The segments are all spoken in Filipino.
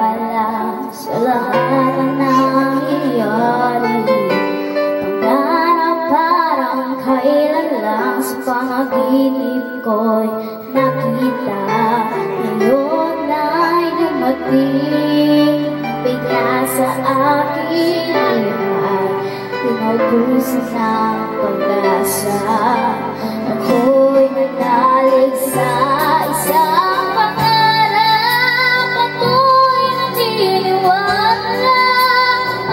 maniwala sa lahat ng nangyayari. Pangarap parang kailan lang sa panaginip ko'y nakita. Ngayon ay dumating bigla sa aking buhay, pinaubusan ng pag-asa. Ako'y nanalig sa isang pangarap. Ako'y naniniwala,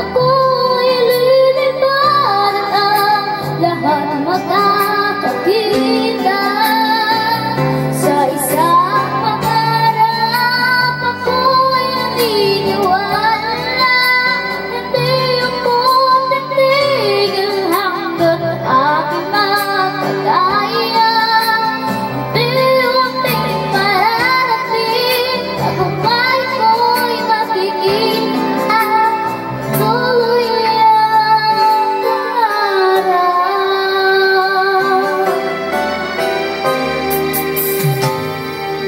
ako'y lilipad ang lahat makakakita. Sa isang pangarap ako'y naniniwala, hindi ako titigil hanggang aking makakaya. Unti-unting mararating, tagumpay ko'y makikita. Tuloy ang pangarap.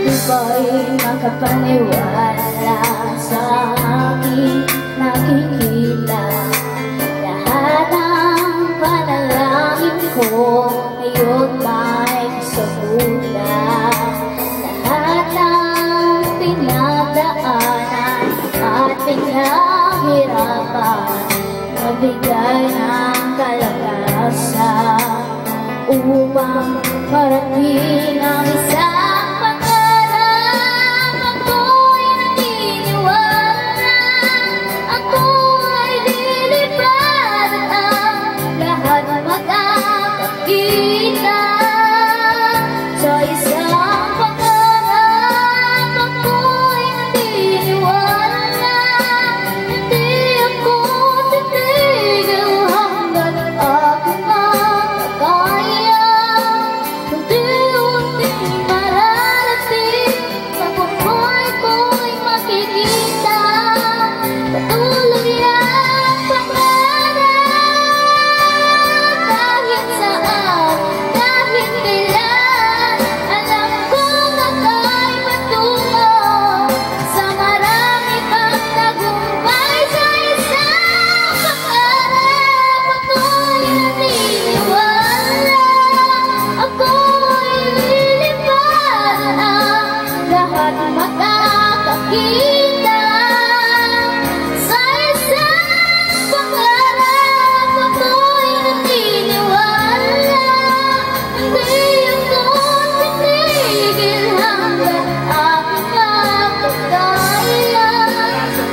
Di ba'y makapaniwala sa aking nakikita? Lahat ng panalangin ko ngayon may kasagutan. Lahat ng pinagdaanan at pinaghirapan, nabigay ng kalakasan upang marating ang isang pangarap. Ako'y naniniwala, ako'y lilipad ang lahat makakakita. Sa isang pangarap ako'y naniniwala, hindi ako titigil hanggang aking makakaya. Unti-unting mararating, tagumpay ko'y makikita. Patuloy ang pangarap, kahit saan, kahit kailan. Alam kong ako'y patungo sa marami pang tagumpay. Sa isang pangarap ako'y naniniwala, ako'y lilipad ang lahat makakakita. Sa isang pangarap ako'y naniniwala, hindi ako titigil hanggang aking makakaya.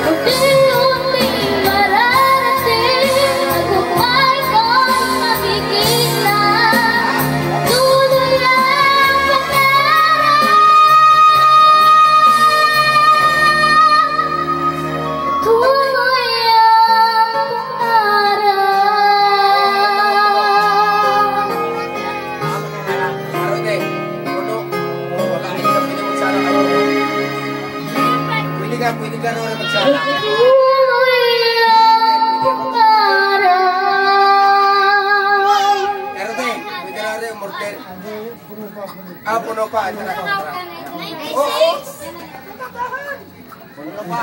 Unti-unting mararating, tagumpay ko'y makikita. Tuloy ang pangarap, tuloy ang pangarap. Pwede ka naman magsala. Tuloy ang pangarap. Pero pwede na rin umorder. Puno pa. Oo. Puno pa.